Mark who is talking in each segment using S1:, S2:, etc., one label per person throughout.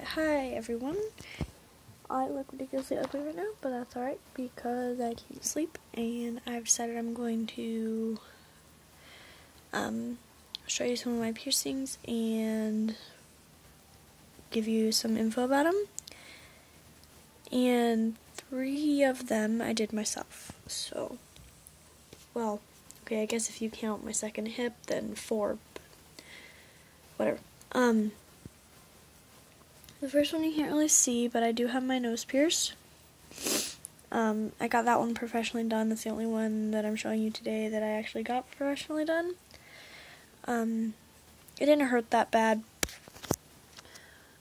S1: Hi everyone. I look ridiculously ugly right now, but that's alright because I can't sleep and I've decided I'm going to show you some of my piercings and give you some info about them. And 3 of them I did myself. So, well, okay, I guess if you count my second hip, then 4, but whatever. The first one you can't really see, but I do have my nose pierced. I got that one professionally done. That's the only one that I'm showing you today that I actually got professionally done. It didn't hurt that bad.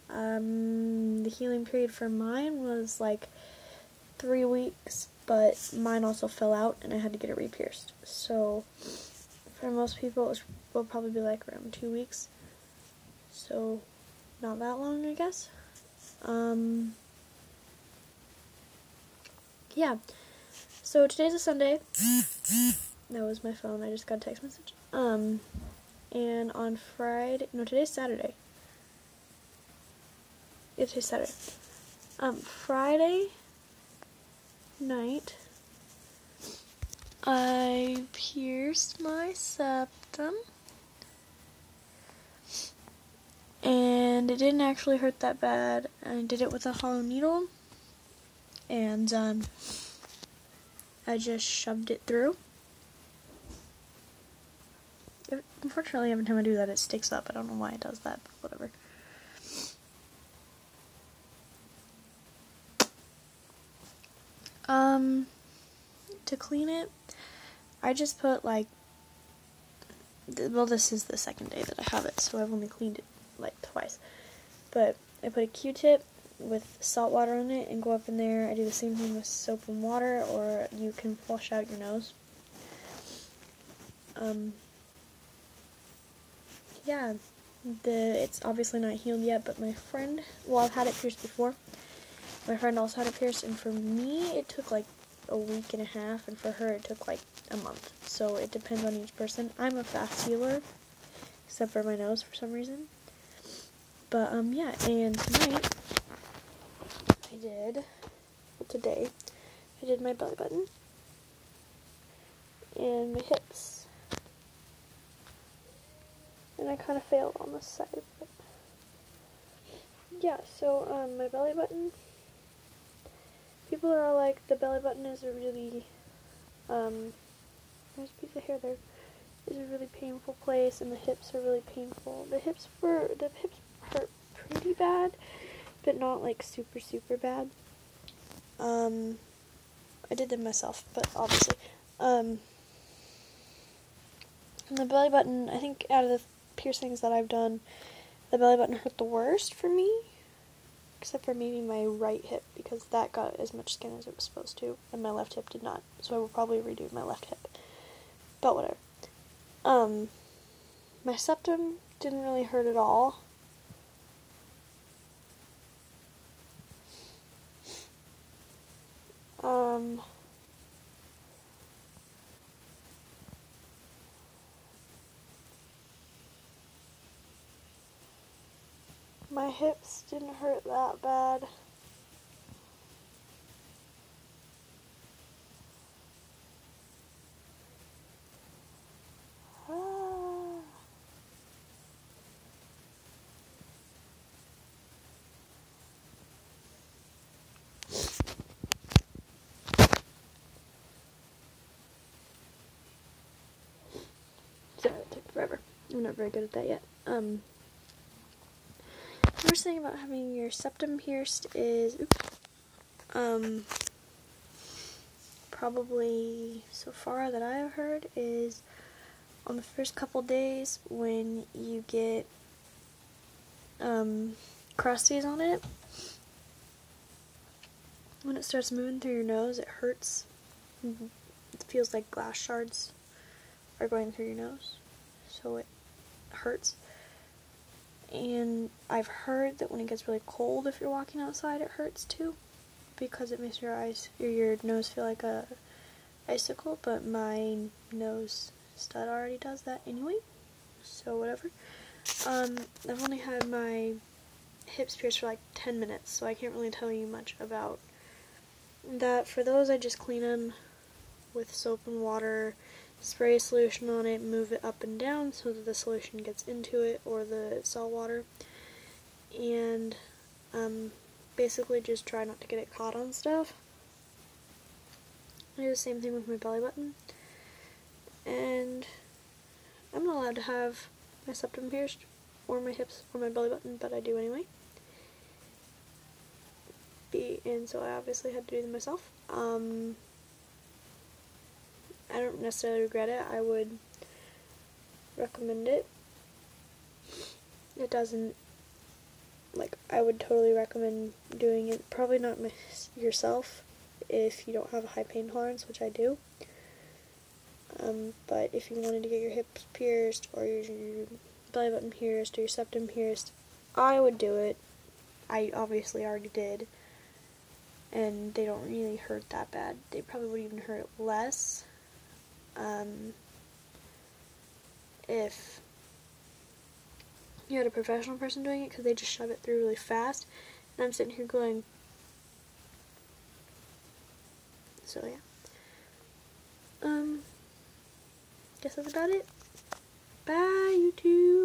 S1: The healing period for mine was like 3 weeks, but mine also fell out and I had to get it re-pierced. So for most people it will probably be like around 2 weeks. So not that long, I guess. Yeah. So today's a Sunday. That was my phone. I just got a text message. And on Friday, no, today's Saturday. Yeah, today's Saturday. Friday night, I pierced my septum. And it didn't actually hurt that bad. I did it with a hollow needle. And, I just shoved it through. Unfortunately, every time I do that, it sticks up. I don't know why it does that, but whatever. To clean it, I just put, like, well, this is the second day that I have it, so I've only cleaned it, like, twice. But I put a Q-tip with salt water on it and go up in there. I do the same thing with soap and water, or you can flush out your nose. Yeah, it's obviously not healed yet, but my friend, well, I've had it pierced before. My friend also had it pierced, and for me, it took like a week and a half, and for her, it took like a month. So it depends on each person. I'm a fast healer, except for my nose for some reason. But, yeah, and today, I did my belly button, and my hips. And I kind of failed on this side, but yeah, so, my belly button, people are like, the belly button is a really, there's a piece of hair there, is a really painful place, and the hips are really painful. The hips hurt pretty bad, but not like super, super bad. I did them myself, but obviously, and the belly button, I think out of the piercings that I've done, the belly button hurt the worst for me, except for maybe my right hip, because that got as much skin as it was supposed to, and my left hip did not, so I will probably redo my left hip, but whatever. My septum didn't really hurt at all. My hips didn't hurt that bad. Sorry, it took forever. I'm not very good at that yet. The first thing about having your septum pierced is, probably so far that I have heard is on the first couple days when you get crusties on it. When it starts moving through your nose, it hurts. It feels like glass shards are going through your nose, so it hurts. And I've heard that when it gets really cold, if you're walking outside, it hurts too, because it makes your nose feel like a icicle, but my nose stud already does that anyway, so whatever. I've only had my hips pierced for like 10 minutes, so I can't really tell you much about that. For those, I just clean them with soap and water, spray a solution on it, move it up and down so that the solution gets into it, or the salt water, and basically just try not to get it caught on stuff. I do the same thing with my belly button, and I'm not allowed to have my septum pierced, or my hips, or my belly button, but I do anyway. And so I obviously had to do them myself. I don't necessarily regret it. I would recommend it. It doesn't, like, I would totally recommend doing it. Probably not yourself if you don't have a high pain tolerance, which I do. But if you wanted to get your hips pierced, or your belly button pierced, or your septum pierced, I would do it. I obviously already did. And they don't really hurt that bad. They probably would even hurt less if you had a professional person doing it, because they just shove it through really fast. And I'm sitting here going, so yeah. Guess that's about it. Bye, YouTube.